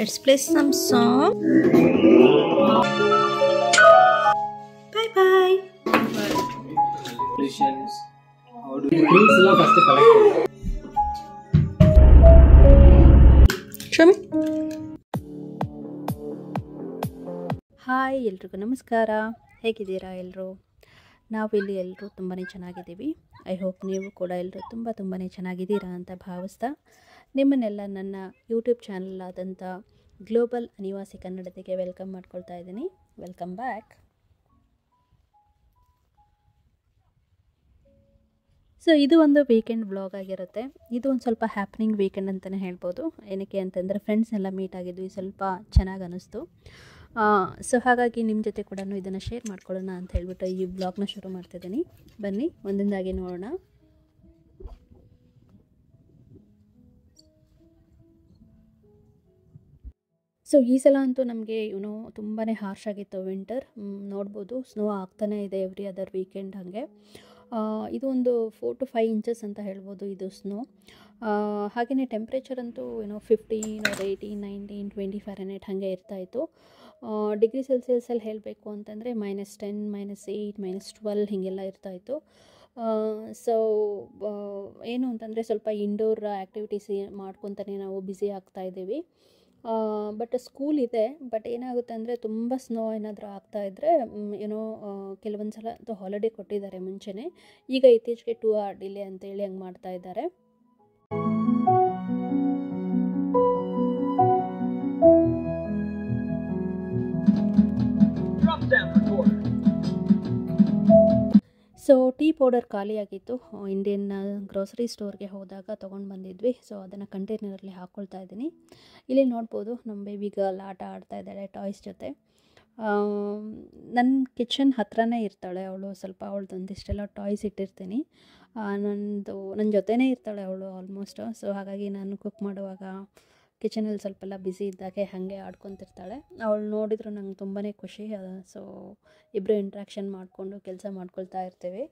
Let's play some song. Bye bye. How do you first collect? Show me. Hi ಎಲ್ರಿಗೂ ನಮಸ್ಕಾರ. ಹೇಗಿದ್ದೀರಾ ಎಲ್ಲರೂ? ನಾವಿಲ್ಲಿ ಎಲ್ಲರೂ ತುಂಬಾ ಚೆನ್ನಾಗಿದ್ದೀವಿ. ಐ ಹೋಪ್ ನೀವು ಕೂಡ ಎಲ್ಲರೂ ತುಂಬಾ ಚೆನ್ನಾಗಿದ್ದೀರಾ ಅಂತ ಭಾವಿಸ್ತಾ ನಿಮ್ಮನ್ನೆಲ್ಲ ನನ್ನ ಯೂಟ್ಯೂಬ್ ಚಾನಲ್ ಆದಂಥ ಗ್ಲೋಬಲ್ ಅನಿವಾಸಿ ಕನ್ನಡತೆಗೆ ವೆಲ್ಕಮ್ ಮಾಡ್ಕೊಳ್ತಾ ಇದ್ದೀನಿ. Welcome back. ಸೊ ಇದು ಒಂದು ವೀಕೆಂಡ್ ವ್ಲಾಗ್ ಆಗಿರುತ್ತೆ. ಇದು ಒಂದು ಸ್ವಲ್ಪ ಹ್ಯಾಪ್ನಿಂಗ್ ವೀಕೆಂಡ್ ಅಂತಲೇ ಹೇಳ್ಬೋದು. ಏನಕ್ಕೆ ಅಂತಂದರೆ ಫ್ರೆಂಡ್ಸ್ ಎಲ್ಲ ಮೀಟ್ ಆಗಿದ್ವಿ, ಸ್ವಲ್ಪ ಚೆನ್ನಾಗಿ ಅನ್ನಿಸ್ತು. ಸೊ ಹಾಗಾಗಿ ನಿಮ್ಮ ಜೊತೆ ಕೂಡ ಇದನ್ನು ಶೇರ್ ಮಾಡ್ಕೊಳ್ಳೋಣ ಅಂತ ಹೇಳ್ಬಿಟ್ಟು ಈ ವ್ಲಾಗ್ನ ಶುರು ಮಾಡ್ತಿದ್ದೀನಿ. ಬನ್ನಿ ಒಂದೊಂದಾಗಿ ನೋಡೋಣ. ಸೊ ಈ ಸಲ ಅಂತೂ ನಮಗೆ ತುಂಬಾ ಹಾರ್ಶ್ ಆಗಿತ್ತು ವಿಂಟರ್. ನೋಡ್ಬೋದು ಸ್ನೋ ಆಗ್ತಾನೇ ಇದೆ ಎವ್ರಿ ಅದರ್ ವೀಕೆಂಡ್. ಹಾಗೆ ಇದು ಒಂದು 4 to 5 ಇಂಚಸ್ ಅಂತ ಹೇಳ್ಬೋದು ಇದು ಸ್ನೋ. ಹಾಗೆಯೇ ಟೆಂಪ್ರೇಚರ್ ಅಂತೂ 15 or 18, 19, 20 ಫಾರೆನ್ಹೀಟ್ ಹಾಗೆ ಇರ್ತಾಯಿತ್ತು. ಡಿಗ್ರಿ ಸೆಲ್ಸಿಯಸಲ್ಲಿ ಹೇಳಬೇಕು ಅಂತಂದರೆ -10, -8, -12 ಹೀಗೆಲ್ಲ ಇರ್ತಾಯಿತ್ತು. ಸೊ ಏನು ಅಂತಂದರೆ ಸ್ವಲ್ಪ ಇಂಡೋರ್ ಆ್ಯಕ್ಟಿವಿಟೀಸ್ ಮಾಡ್ಕೊತಾನೆ ನಾವು ಬ್ಯುಸಿ ಆಗ್ತಾಯಿದ್ದೀವಿ. ಬಟ್ ಸ್ಕೂಲ್ ಇದೆ. ಬಟ್ ಏನಾಗುತ್ತೆ ಅಂದರೆ ತುಂಬ ಸ್ನೋ ಏನಾದರೂ ಆಗ್ತಾಯಿದ್ರೆ ಕೆಲವೊಂದು ಸಲ ಅಂತೂ ಹಾಲಿಡೇ ಕೊಟ್ಟಿದ್ದಾರೆ ಮುಂಚೆನೇ. ಈಗ ಇತ್ತೀಚೆಗೆ 2 hour ಡಿಲೇ ಅಂತೇಳಿ ಹಂಗೆ ಮಾಡ್ತಾ ಇದ್ದಾರೆ. ಸೊ ಟೀ ಪೌಡರ್ ಖಾಲಿಯಾಗಿತ್ತು. ಇಂಡಿಯನ್ ಗ್ರೋಸರಿ ಸ್ಟೋರ್ಗೆ ಹೋದಾಗ ತೊಗೊಂಡು ಬಂದಿದ್ವಿ. ಸೊ ಅದನ್ನು ಕಂಟೈನರಲ್ಲಿ ಹಾಕ್ಕೊಳ್ತಾ ಇದ್ದೀನಿ. ಇಲ್ಲಿ ನೋಡ್ಬೋದು ನಮ್ಮ ಬೇಬಿ ಗರ್ಲ್ ಆಟ ಆಡ್ತಾ ಇದ್ದಾಳೆ ಟಾಯ್ಸ್ ಜೊತೆ. ನನ್ನ ಕಿಚನ್ ಹತ್ರನೇ ಇರ್ತಾಳೆ ಅವಳು. ಸ್ವಲ್ಪ ಅವಳದು ಒಂದಿಷ್ಟೆಲ್ಲ ಟಾಯ್ಸ್ ಇಟ್ಟಿರ್ತೀನಿ. ನನ್ನ ಜೊತೆನೇ ಇರ್ತಾಳೆ ಅವಳು ಆಲ್ಮೋಸ್ಟ್. ಸೊ ಹಾಗಾಗಿ ನಾನು ಕುಕ್ ಮಾಡುವಾಗ ಕಿಚನಲ್ಲಿ ಸ್ವಲ್ಪೆಲ್ಲ ಬ್ಯುಸಿ ಇದ್ದಾಗೆ ಹಾಗೆ ಆಡ್ಕೊತಿರ್ತಾಳೆ. ಅವಳು ನೋಡಿದ್ರು ನಂಗೆ ತುಂಬಾ ಖುಷಿ. ಸೊ ಇಬ್ಬರು ಇಂಟ್ರ್ಯಾಕ್ಷನ್ ಮಾಡಿಕೊಂಡು ಕೆಲಸ ಮಾಡ್ಕೊಳ್ತಾ ಇರ್ತೀವಿ.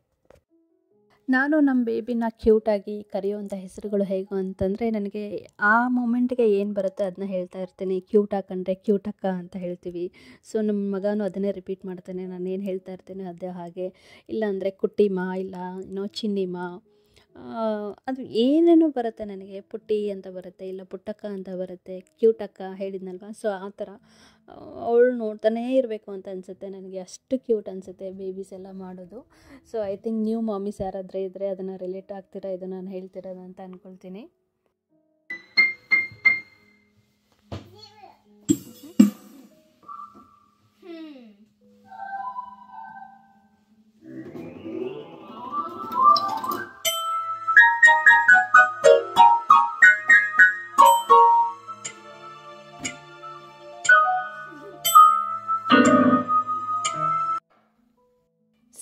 ನಾನು ನಮ್ಮ ಬೇಬಿನ ಕ್ಯೂಟಾಗಿ ಕರೆಯುವಂಥ ಹೆಸರುಗಳು ಹೇಗೆ ಅಂತಂದರೆ, ನನಗೆ ಆ ಮೂಮೆಂಟ್ಗೆ ಏನು ಬರುತ್ತೆ ಅದನ್ನ ಹೇಳ್ತಾ ಇರ್ತೀನಿ. ಕ್ಯೂಟಾಕ್ ಅಂದರೆ ಕ್ಯೂಟಕ್ಕ ಅಂತ ಹೇಳ್ತೀವಿ. ಸೊ ನಮ್ಮ ಮಗನೂ ಅದನ್ನೇ ರಿಪೀಟ್ ಮಾಡ್ತಾನೆ. ನಾನು ಏನು ಹೇಳ್ತಾ ಇರ್ತೀನಿ ಅದೇ ಹಾಗೆ. ಇಲ್ಲಾಂದರೆ ಕುಟ್ಟಿಮಾ, ಇಲ್ಲ ಚಿನ್ನಿಮಾ, ಅದು ಏನೇನೋ ಬರುತ್ತೆ ನನಗೆ. ಪುಟ್ಟಿ ಅಂತ ಬರುತ್ತೆ, ಇಲ್ಲ ಪುಟ್ಟಕ್ಕ ಅಂತ ಬರುತ್ತೆ, ಕ್ಯೂಟಕ್ಕ ಹೇಳಿದ್ನಲ್ವ. ಸೊ ಆ ಥರ ಅವಳು ನೋಡ್ತಾನೇ ಇರಬೇಕು ಅಂತ ಅನಿಸುತ್ತೆ ನನಗೆ. ಅಷ್ಟು ಕ್ಯೂಟ್ ಅನಿಸುತ್ತೆ ಬೇಬೀಸ್ ಎಲ್ಲ ಮಾಡೋದು. ಸೊ ಐ ಥಿಂಕ್ ನ್ಯೂ ಮಾಮೀಸ್ ಯಾರಾದರೂ ಇದ್ದರೆ ಅದನ್ನು ರಿಲೇಟ್ ಆಗ್ತೀರಾ ಇದು ನಾನು ಹೇಳ್ತಿರೋದು ಅಂತ ಅಂದ್ಕೊಳ್ತೀನಿ.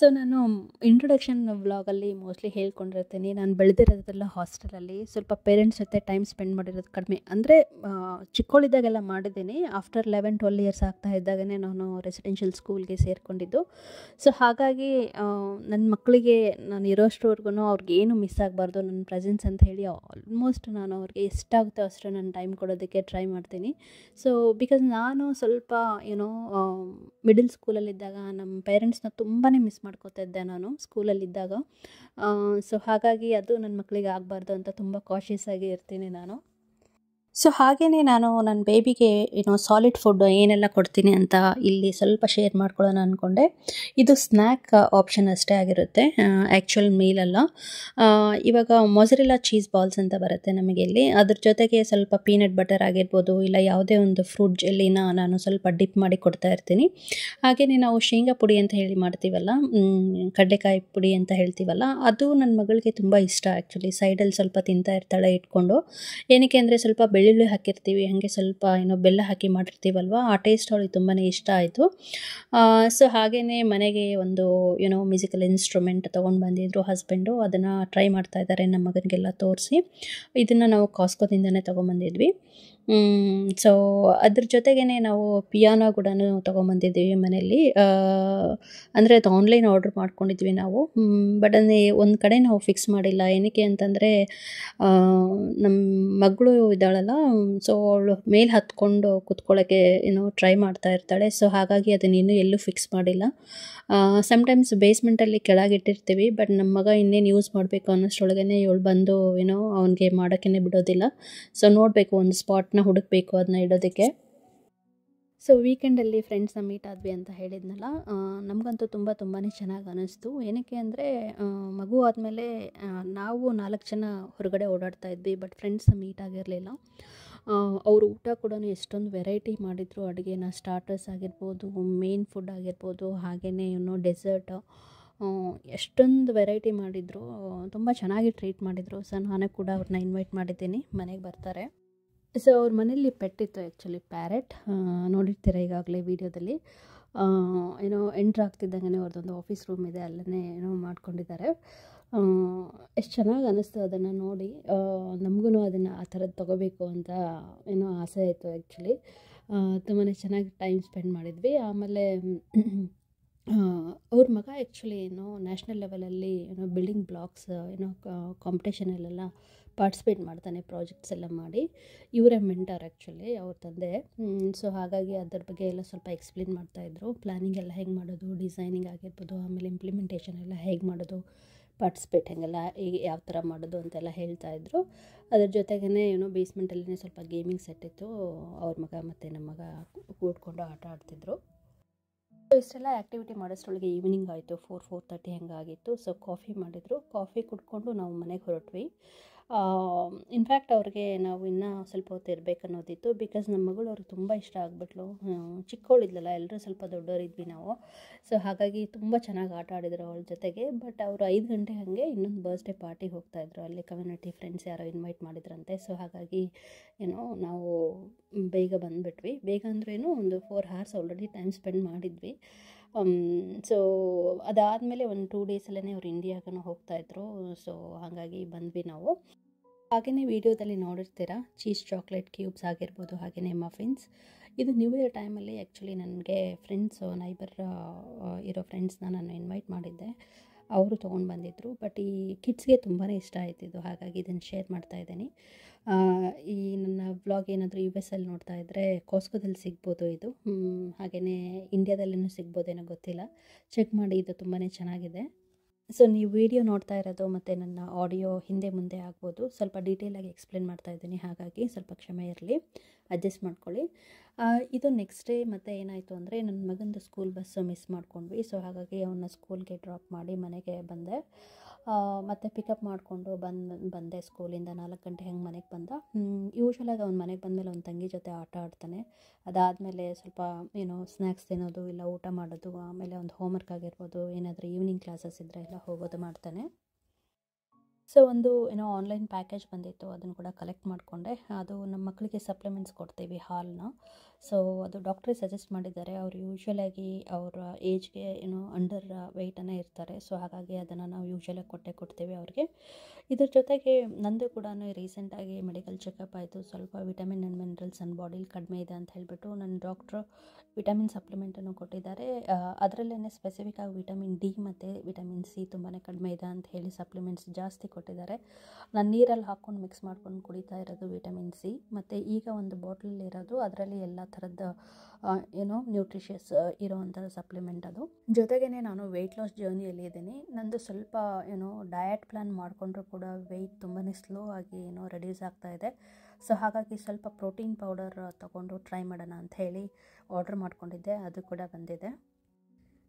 ಸೊ ನಾನು ಇಂಟ್ರೊಡಕ್ಷನ್ ವ್ಲಾಗಲ್ಲಿ ಮೋಸ್ಟ್ಲಿ ಹೇಳ್ಕೊಂಡಿರ್ತೀನಿ, ನಾನು ಬೆಳೆದಿರೋದೆಲ್ಲ ಹಾಸ್ಟೆಲಲ್ಲಿ. ಸ್ವಲ್ಪ ಪೇರೆಂಟ್ಸ್ ಜೊತೆ ಟೈಮ್ ಸ್ಪೆಂಡ್ ಮಾಡಿರೋದು ಕಡಿಮೆ. ಅಂದರೆ ಚಿಕ್ಕವಳಿದ್ದಾಗೆಲ್ಲ ಮಾಡಿದ್ದೀನಿ. ಆಫ್ಟರ್ 11-12 ಇಯರ್ಸ್ ಆಗ್ತಾ ಇದ್ದಾಗಲೇ ನಾನು ರೆಸಿಡೆನ್ಷಿಯಲ್ ಸ್ಕೂಲ್ಗೆ ಸೇರಿಕೊಂಡಿದ್ದು. ಸೊ ಹಾಗಾಗಿ ನನ್ನ ಮಕ್ಕಳಿಗೆ ನಾನು ಇರೋಷ್ಟವರೆಗೂ ಅವ್ರಿಗೇನು ಮಿಸ್ ಆಗಬಾರ್ದು ನನ್ನ ಪ್ರೆಸೆನ್ಸ್ ಅಂತ ಹೇಳಿ ಆಲ್ಮೋಸ್ಟ್ ನಾನು ಅವ್ರಿಗೆ ಎಷ್ಟಾಗುತ್ತೋ ಅಷ್ಟು ನಾನು ಟೈಮ್ ಕೊಡೋದಕ್ಕೆ ಟ್ರೈ ಮಾಡ್ತೀನಿ. ಸೊ ಬಿಕಾಸ್ ನಾನು ಸ್ವಲ್ಪ ಮಿಡಲ್ ಸ್ಕೂಲಲ್ಲಿದ್ದಾಗ ನಮ್ಮ ಪೇರೆಂಟ್ಸ್ನ ತುಂಬಾ ಮಿಸ್ ಮಾಡ್ಕೋತಾ ಇದ್ದೆ ನಾನು ಸ್ಕೂಲಲ್ಲಿದ್ದಾಗ. ಸೊ ಹಾಗಾಗಿ ಅದು ನನ್ನ ಮಕ್ಕಳಿಗೆ ಆಗಬಾರ್ದು ಅಂತ ತುಂಬ ಕಾಷಿಯಸ್ ಆಗಿ ಇರ್ತೀನಿ ನಾನು. ಸೊ ಹಾಗೆಯೇ ನಾನು ನನ್ನ ಬೇಬಿಗೆ ಸಾಲಿಡ್ ಫುಡ್ ಏನೆಲ್ಲ ಕೊಡ್ತೀನಿ ಅಂತ ಇಲ್ಲಿ ಸ್ವಲ್ಪ ಶೇರ್ ಮಾಡ್ಕೊಳ್ಳೋಣ ಅಂದ್ಕೊಂಡೆ. ಇದು ಸ್ನ್ಯಾಕ್ ಆಪ್ಷನ್ ಅಷ್ಟೇ ಆಗಿರುತ್ತೆ, ಆ್ಯಕ್ಚುಯಲ್ ಮೀಲ್ ಅಲ್ಲ. ಇವಾಗ ಮೊಸರೆಲ್ಲ ಚೀಸ್ ಬಾಲ್ಸ್ ಅಂತ ಬರುತ್ತೆ ನಮಗೆ ಇಲ್ಲಿ. ಅದ್ರ ಜೊತೆಗೆ ಸ್ವಲ್ಪ ಪೀನಟ್ ಬಟರ್ ಆಗಿರ್ಬೋದು, ಇಲ್ಲ ಯಾವುದೇ ಒಂದು ಫ್ರೂಟ್ ಜೆಲ್ಲಿನ ನಾನು ಸ್ವಲ್ಪ ಡಿಪ್ ಮಾಡಿ ಕೊಡ್ತಾ ಇರ್ತೀನಿ. ಹಾಗೆಯೇ ನಾವು ಶೇಂಗಾ ಪುಡಿ ಅಂತ ಹೇಳಿ ಮಾಡ್ತೀವಲ್ಲ, ಕಡಲೆಕಾಯಿ ಪುಡಿ ಅಂತ ಹೇಳ್ತೀವಲ್ಲ, ಅದು ನನ್ನ ಮಗಳಿಗೆ ತುಂಬ ಇಷ್ಟ ಆ್ಯಕ್ಚುಲಿ. ಸೈಡಲ್ಲಿ ಸ್ವಲ್ಪ ತಿಂತಾ ಇರ್ತಾಳೆ ಇಟ್ಕೊಂಡು. ಏನಕ್ಕೆ ಅಂದರೆ ಸ್ವಲ್ಪ ಬೆಳ್ಳುಳ್ಳಿ ಹಾಕಿರ್ತೀವಿ, ಹಾಗೆ ಸ್ವಲ್ಪ ಬೆಲ್ಲ ಹಾಕಿ ಮಾಡಿರ್ತೀವಲ್ವ, ಆ ಟೇಸ್ಟ್ ಅವಳಿಗೆ ತುಂಬಾ ಇಷ್ಟ ಆಯಿತು. ಸೊ ಹಾಗೆಯೇ ಮನೆಗೆ ಒಂದು ಮ್ಯೂಸಿಕಲ್ ಇನ್ಸ್ಟ್ರೂಮೆಂಟ್ ತೊಗೊಂಡು ಬಂದಿದ್ರು ಹಸ್ಬೆಂಡು. ಅದನ್ನು ಟ್ರೈ ಮಾಡ್ತಾ ಇದ್ದಾರೆ ನಮ್ಮ ಮಗನಿಗೆಲ್ಲ ತೋರಿಸಿ. ಇದನ್ನು ನಾವು ಕಾಸ್ಕೋದಿಂದನೇ ತೊಗೊಂಬಂದಿದ್ವಿ. ಸೊ ಅದ್ರ ಜೊತೆಗೇ ನಾವು ಪಿಯಾನೋ ಕೂಡ ತೊಗೊಂಬಂದಿದ್ದೀವಿ ಮನೆಯಲ್ಲಿ. ಅಂದರೆ ಅದು ಆನ್ಲೈನ್ ಆರ್ಡ್ರ್ ಮಾಡ್ಕೊಂಡಿದ್ವಿ ನಾವು. ಬಟ್ ಅಂದರೆ ಒಂದು ಕಡೆ ನಾವು ಫಿಕ್ಸ್ ಮಾಡಿಲ್ಲ. ಏನಕ್ಕೆ ಅಂತಂದರೆ ನಮ್ಮ ಮಗಳು ಇದ್ದಾಳಲ್ಲ, ಸೊ ಅವಳು ಮೇಲೆ ಹತ್ಕೊಂಡು ಕೂತ್ಕೊಳ್ಳೋಕ್ಕೆ ಟ್ರೈ ಮಾಡ್ತಾ ಇರ್ತಾಳೆ. ಸೊ ಹಾಗಾಗಿ ಅದನ್ನ ಇನ್ನೂ ಎಲ್ಲೂ ಫಿಕ್ಸ್ ಮಾಡಿಲ್ಲ. ಸಮ್ಟೈಮ್ಸ್ ಬೇಸ್ಮೆಂಟಲ್ಲಿ ಕೆಳಗಿಟ್ಟಿರ್ತೀವಿ, ಬಟ್ ನಮ್ಮ ಮಗ ಇನ್ನೇನು ಯೂಸ್ ಮಾಡಬೇಕು ಅನ್ನೋಷ್ಟರೊಳಗೇ ಇವಳು ಬಂದು ಅವನಿಗೆ ಮಾಡೋಕ್ಕೇ ಬಿಡೋದಿಲ್ಲ. ಸೊ ನೋಡಬೇಕು, ಒಂದು ಸ್ಪಾಟ್ನ ಹುಡುಕಬೇಕು ಅದನ್ನ ಇಡೋದಕ್ಕೆ. ಸೊ ವೀಕೆಂಡಲ್ಲಿ ಫ್ರೆಂಡ್ಸ್ನ ಮೀಟ್ ಆದ್ವಿ ಅಂತ ಹೇಳಿದ್ನಲ್ಲ, ನಮಗಂತೂ ತುಂಬಾ ಚೆನ್ನಾಗಿ ಅನ್ನಿಸ್ತು. ಏನಕ್ಕೆ ಅಂದರೆ ಮಗು ಆದಮೇಲೆ ನಾವು 4 ಜನ ಹೊರಗಡೆ ಓಡಾಡ್ತಾ ಇದ್ವಿ, ಬಟ್ ಫ್ರೆಂಡ್ಸ್ನ ಮೀಟ್ ಆಗಿರಲಿಲ್ಲ. ಅವರು ಊಟ ಕೂಡ ಎಷ್ಟೊಂದು ವೆರೈಟಿ ಮಾಡಿದರು. ಅಡುಗೆನ ಸ್ಟಾರ್ಟರ್ಸ್ ಆಗಿರ್ಬೋದು, ಮೇನ್ ಫುಡ್ ಆಗಿರ್ಬೋದು, ಹಾಗೆಯೇ ಡೆಸರ್ಟ್, ಎಷ್ಟೊಂದು ವೆರೈಟಿ ಮಾಡಿದರು. ತುಂಬ ಚೆನ್ನಾಗಿ ಟ್ರೀಟ್ ಮಾಡಿದರು. ಸೊ ನಾನು ಕೂಡ ಅವ್ರನ್ನ ಇನ್ವೈಟ್ ಮಾಡಿದ್ದೀನಿ, ಮನೆಗೆ ಬರ್ತಾರೆ. ಸೊ ಅವ್ರ ಮನೇಲಿ ಪೆಟ್ಟಿತ್ತು ಆ್ಯಕ್ಚುಲಿ, ಪ್ಯಾರೆಟ್. ನೋಡಿರ್ತೀರ ಈಗಾಗಲೇ ವೀಡಿಯೋದಲ್ಲಿ. ಎಂಟ್ರ್ ಆಗ್ತಿದ್ದಂಗೆ ಅವ್ರದ್ದೊಂದು ಆಫೀಸ್ ರೂಮ್ ಇದೆ, ಅಲ್ಲೇ ಮಾಡ್ಕೊಂಡಿದ್ದಾರೆ. ಎಷ್ಟು ಚೆನ್ನಾಗಿ ಅನ್ನಿಸ್ತು ಅದನ್ನು ನೋಡಿ. ನಮಗೂ ಅದನ್ನು ಆ ಥರದ್ದು ತೊಗೋಬೇಕು ಅಂತ ಆಸೆ ಆಯಿತು ಆ್ಯಕ್ಚುಲಿ. ತುಂಬಾ ಚೆನ್ನಾಗಿ ಟೈಮ್ ಸ್ಪೆಂಡ್ ಮಾಡಿದ್ವಿ. ಆಮೇಲೆ ಅವ್ರ ಮಗ ಆ್ಯಕ್ಚುಲಿ ನ್ಯಾಷನಲ್ ಲೆವೆಲಲ್ಲಿ ಬಿಲ್ಡಿಂಗ್ ಬ್ಲಾಕ್ಸ್ ಕಾಂಪಿಟೇಷನಲ್ಲೆಲ್ಲ ಪಾರ್ಟಿಸಿಪೇಟ್ ಮಾಡ್ತಾನೆ, ಪ್ರಾಜೆಕ್ಟ್ಸ್ ಎಲ್ಲ ಮಾಡಿ. ಇವರೇ ಮೆಂಟರ್ ಆ್ಯಕ್ಚುಲಿ, ಅವ್ರ ತಂದೆ. ಸೊ ಹಾಗಾಗಿ ಅದ್ರ ಬಗ್ಗೆ ಎಲ್ಲ ಸ್ವಲ್ಪ ಎಕ್ಸ್ಪ್ಲೇನ್ ಮಾಡ್ತಾಯಿದ್ರು. ಪ್ಲ್ಯಾನಿಂಗ್ ಎಲ್ಲ ಹೇಗೆ ಮಾಡೋದು, ಡಿಸೈನಿಂಗ್ ಆಗಿರ್ಬೋದು, ಆಮೇಲೆ ಇಂಪ್ಲಿಮೆಂಟೇಷನ್ ಎಲ್ಲ ಹೇಗೆ ಮಾಡೋದು, ಪಾರ್ಟಿಸಿಪೇಟ್ ಹೇಗೆಲ್ಲ ಯಾವ ಥರ ಮಾಡೋದು ಅಂತೆಲ್ಲ ಹೇಳ್ತಾಯಿದ್ರು. ಅದ್ರ ಜೊತೆಗೇ ಬೇಸ್ಮೆಂಟಲ್ಲೇ ಸ್ವಲ್ಪ ಗೇಮಿಂಗ್ ಸೆಟ್ ಇತ್ತು. ಅವ್ರ ಮಗ ಮತ್ತು ನಮ್ಮ ಮಗ ಕೂಡ್ಕೊಂಡು ಆಟ ಆಡ್ತಿದ್ರು. ಇಷ್ಟೆಲ್ಲ ಆ್ಯಕ್ಟಿವಿಟಿ ಮಾಡೋಷ್ಟರೊಳಗೆ ಈವ್ನಿಂಗ್ ಆಯಿತು, 4-4:30 ಹಂಗಾಗಿತ್ತು. ಸೊ ಕಾಫಿ ಮಾಡಿದರು. ಕಾಫಿ ಕುಡ್ಕೊಂಡು ನಾವು ಮನೆಗೆ ಹೊರಟ್ವಿ. ಇನ್ಫ್ಯಾಕ್ಟ್ ಅವ್ರಿಗೆ ನಾವು ಇನ್ನೂ ಸ್ವಲ್ಪ ಹೊತ್ತು ಇರಬೇಕನ್ನೋದಿತ್ತು. ಬಿಕಾಸ್ ನಮ್ಮ ಮಗಳು ಅವ್ರಿಗೆ ತುಂಬ ಇಷ್ಟ ಆಗಿಬಿಟ್ಲು. ಚಿಕ್ಕವಳಿದ್ಲಲ್ಲ, ಎಲ್ಲರೂ ಸ್ವಲ್ಪ ದೊಡ್ಡವರಿದ್ವಿ ನಾವು. ಸೊ ಹಾಗಾಗಿ ತುಂಬ ಚೆನ್ನಾಗಿ ಆಟ ಆಡಿದರು ಅವಳ ಜೊತೆಗೆ. ಬಟ್ ಅವರು 5 ಗಂಟೆ ಹಾಗೆ ಇನ್ನೊಂದು ಬರ್ಸ್ಡೇ ಪಾರ್ಟಿಗೆ ಹೋಗ್ತಾಯಿದ್ರು. ಅಲ್ಲಿ ಕಮ್ಯುನಿಟಿ ಫ್ರೆಂಡ್ಸ್ ಯಾರೋ ಇನ್ವೈಟ್ ಮಾಡಿದ್ರಂತೆ. ಸೊ ಹಾಗಾಗಿ ನಾವು ಬೇಗ ಬಂದುಬಿಟ್ವಿ. ಬೇಗ ಅಂದ್ರೂ ಒಂದು 4 hours ಆಲ್ರೆಡಿ ಟೈಮ್ ಸ್ಪೆಂಡ್ ಮಾಡಿದ್ವಿ. ಸೊ ಅದಾದಮೇಲೆ ಒಂದು 2 ಡೇಸಲ್ಲೇ ಅವ್ರು ಇಂಡಿಯಾಗೂ ಹೋಗ್ತಾಯಿದ್ರು. ಸೊ ಹಾಗಾಗಿ ಬಂದ್ವಿ ನಾವು. ಹಾಗೆಯೇ ವೀಡಿಯೋದಲ್ಲಿ ನೋಡಿರ್ತೀರ, ಚೀಸ್ ಚಾಕ್ಲೇಟ್ ಕ್ಯೂಬ್ಸ್ ಆಗಿರ್ಬೋದು, ಹಾಗೆಯೇ ಮಫಿನ್ಸ್. ಇದು ನ್ಯೂ ಇಯರ್ ಟೈಮಲ್ಲಿ ಆ್ಯಕ್ಚುಲಿ ನನಗೆ ಫ್ರೆಂಡ್ಸು, ನೈಬರ್ ಇರೋ ಫ್ರೆಂಡ್ಸ್ನ ನಾನು ಇನ್ವೈಟ್ ಮಾಡಿದ್ದೆ. ಅವರು ತೊಗೊಂಡು ಬಂದಿದ್ದರು. ಬಟ್ ಈ ಕಿಡ್ಸ್ಗೆ ತುಂಬಾ ಇಷ್ಟ ಆಯ್ತಿದ್ದು, ಹಾಗಾಗಿ ಇದನ್ನು ಶೇರ್ ಮಾಡ್ತಾಯಿದ್ದೀನಿ. ಈ ನನ್ನ ವ್ಲಾಗ್ ಏನಾದರೂ US ಅಲ್ಲಿ ನೋಡ್ತಾ ಇದ್ದರೆ ಕಾಸ್ಕೋದಲ್ಲಿ ಸಿಗ್ಬೋದು ಇದು. ಹಾಗೆಯೇ ಇಂಡಿಯಾದಲ್ಲೂ ಸಿಗ್ಬೋದೇನೋ ಗೊತ್ತಿಲ್ಲ, ಚೆಕ್ ಮಾಡಿ. ಇದು ತುಂಬಾ ಚೆನ್ನಾಗಿದೆ. ಸೊ ನೀವು ವಿಡಿಯೋ ನೋಡ್ತಾ ಇರೋದು ಮತ್ತು ನನ್ನ ಆಡಿಯೋ ಹಿಂದೆ ಮುಂದೆ ಆಗ್ಬೋದು. ಸ್ವಲ್ಪ ಡೀಟೇಲಾಗಿ ಎಕ್ಸ್ಪ್ಲೇನ್ ಮಾಡ್ತಾ ಇದ್ದೀನಿ, ಹಾಗಾಗಿ ಸ್ವಲ್ಪ ಕ್ಷಮೆ ಇರಲಿ, ಅಡ್ಜಸ್ಟ್ ಮಾಡ್ಕೊಳ್ಳಿ. ಇದು ನೆಕ್ಸ್ಟ್ ಡೇ ಮತ್ತು ಏನಾಯಿತು ಅಂದರೆ ನನ್ನ ಮಗಂದು ಸ್ಕೂಲ್ ಬಸ್ಸು ಮಿಸ್ ಮಾಡ್ಕೊಂಡ್ವಿ. ಸೊ ಹಾಗಾಗಿ ಅವನ್ನ ಸ್ಕೂಲ್ಗೆ ಡ್ರಾಪ್ ಮಾಡಿ ಮನೆಗೆ ಬಂದೆ. ಮತ್ತು ಪಿಕಪ್ ಮಾಡಿಕೊಂಡು ಬಂದೆ ಸ್ಕೂಲಿಂದ. 4 ಗಂಟೆ ಹಂಗೆ ಮನೆಗೆ ಬಂದ. ಯೂಶ್ವಲಾಗಿ ಅವ್ನು ಮನೆಗೆ ಬಂದಮೇಲೆ ಅವ್ನ ತಂಗಿ ಜೊತೆ ಆಟ ಆಡ್ತಾನೆ. ಅದಾದಮೇಲೆ ಸ್ವಲ್ಪ ಸ್ನ್ಯಾಕ್ಸ್ ತಿನ್ನೋದು, ಇಲ್ಲ ಊಟ ಮಾಡೋದು, ಆಮೇಲೆ ಒಂದು ಹೋಮ್ವರ್ಕ್ ಆಗಿರ್ಬೋದು, ಏನಾದರೂ ಈವ್ನಿಂಗ್ ಕ್ಲಾಸಸ್ ಇದ್ದರೆ ಎಲ್ಲ ಹೋಗೋದು ಮಾಡ್ತಾನೆ. ಸೊ ಒಂದು ಆನ್ಲೈನ್ ಪ್ಯಾಕೇಜ್ ಬಂದಿತ್ತು, ಅದನ್ನು ಕೂಡ ಕಲೆಕ್ಟ್ ಮಾಡಿಕೊಂಡೆ. ಅದು ನಮ್ಮ ಮಕ್ಕಳಿಗೆ ಸಪ್ಲಿಮೆಂಟ್ಸ್ ಕೊಡ್ತೀವಿ, ಹಾಲನ್ನ. ಸೊ ಅದು ಡಾಕ್ಟ್ರೇ ಸಜೆಸ್ಟ್ ಮಾಡಿದ್ದಾರೆ. ಅವರು ಯೂಶ್ವಲಾಗಿ ಅವರ ಏಜ್ಗೆ ಅಂಡರ್ ವೆಯ್ಟನ್ನು ಇರ್ತಾರೆ. ಸೊ ಹಾಗಾಗಿ ಅದನ್ನು ನಾವು ಯೂಶ್ವಲಾಗಿ ಕೊಡ್ತೀವಿ ಅವ್ರಿಗೆ. ಇದ್ರ ಜೊತೆಗೆ ನಂದು ಕೂಡ ರೀಸೆಂಟಾಗಿ ಮೆಡಿಕಲ್ ಚೆಕಪ್ ಆಯಿತು. ಸ್ವಲ್ಪ ವಿಟಮಿನ್ ಆ್ಯಂಡ್ ಮಿನರಲ್ಸ್ ನನ್ನ ಬಾಡಿಲಿ ಕಡಿಮೆ ಇದೆ ಅಂತ ಹೇಳಿಬಿಟ್ಟು ನನ್ನ ಡಾಕ್ಟ್ರು ವಿಟಮಿನ್ ಸಪ್ಲಿಮೆಂಟನ್ನು ಕೊಟ್ಟಿದ್ದಾರೆ. ಅದರಲ್ಲೇ ಸ್ಪೆಸಿಫಿಕ್ಕಾಗಿ ವಿಟಮಿನ್ D ಮತ್ತು ವಿಟಮಿನ್ C ತುಂಬಾ ಕಡಿಮೆ ಇದೆ ಅಂತ ಹೇಳಿ ಸಪ್ಲಿಮೆಂಟ್ಸ್ ಜಾಸ್ತಿ ಕೊಟ್ಟಿದ್ದಾರೆ. ನಾನು ನೀರಲ್ಲಿ ಹಾಕ್ಕೊಂಡು ಮಿಕ್ಸ್ ಮಾಡ್ಕೊಂಡು ಕುಡಿತಾ ಇರೋದು ವಿಟಮಿನ್ C. ಮತ್ತು ಈಗ ಒಂದು ಬಾಟಲಲ್ಲಿರೋದು, ಅದರಲ್ಲಿ ಎಲ್ಲ ಥರದ್ದು ನ್ಯೂಟ್ರಿಷಿಯಸ್ ಇರೋವಂಥ ಸಪ್ಲಿಮೆಂಟ್ ಅದು. ಜೊತೆಗೇ ನಾನು ವೆಯ್ಟ್ ಲಾಸ್ ಜರ್ನಿಯಲ್ಲಿ ಇದ್ದೀನಿ. ನಂದು ಸ್ವಲ್ಪ ಡಯಟ್ ಪ್ಲ್ಯಾನ್ ಮಾಡಿಕೊಂಡ್ರೂ ಕೂಡ ವೆಯ್ಟ್ ತುಂಬಾ ಸ್ಲೋ ಆಗಿ ರೆಡ್ಯೂಸ್ ಆಗ್ತಾ ಇದೆ. ಸೊ ಹಾಗಾಗಿ ಸ್ವಲ್ಪ ಪ್ರೋಟೀನ್ ಪೌಡರ್ ತೊಗೊಂಡು ಟ್ರೈ ಮಾಡೋಣ ಅಂತ ಹೇಳಿ ಆರ್ಡ್ರ್ ಮಾಡ್ಕೊಂಡಿದ್ದೆ, ಅದು ಕೂಡ ಬಂದಿದೆ.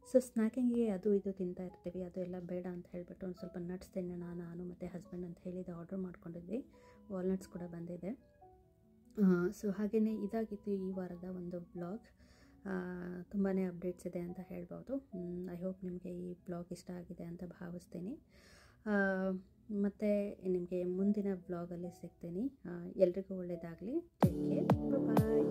ಸೊ ಸ್ನ್ಯಾಕಿಂಗಿಗೆ ಅದು ಇದು ತಿಂತಾ ಇರ್ತೀವಿ, ಅದು ಎಲ್ಲ ಬೇಡ ಅಂತ ಹೇಳಿಬಿಟ್ಟು ಒಂದು ಸ್ವಲ್ಪ ನಟ್ಸ್ ತಿನ್ನೋಣ ನಾನು ಮತ್ತು ಹಸ್ಬೆಂಡ್ ಅಂತ ಹೇಳಿದ್ದು ಆರ್ಡ್ರ್ ಮಾಡ್ಕೊಂಡಿದ್ವಿ. ವಾಲ್ನಟ್ಸ್ ಕೂಡ ಬಂದಿದೆ. ಸೊ ಹಾಗೆಯೇ ಇದಾಗಿತ್ತು ಈ ವಾರದ ಒಂದು ಬ್ಲಾಗ್. ತುಂಬಾ ಅಪ್ಡೇಟ್ಸ್ ಇದೆ ಅಂತ ಹೇಳ್ಬೋದು. ಐ ಹೋಪ್ ನಿಮಗೆ ಈ ಬ್ಲಾಗ್ ಇಷ್ಟ ಆಗಿದೆ ಅಂತ ಭಾವಿಸ್ತೀನಿ. ಮತ್ತು ನಿಮಗೆ ಮುಂದಿನ ಬ್ಲಾಗಲ್ಲಿ ಸಿಗ್ತೀನಿ. ಎಲ್ರಿಗೂ ಒಳ್ಳೆಯದಾಗಲಿ. ಟೇಕ್ ಕೇರ್, ಬಾಯ್.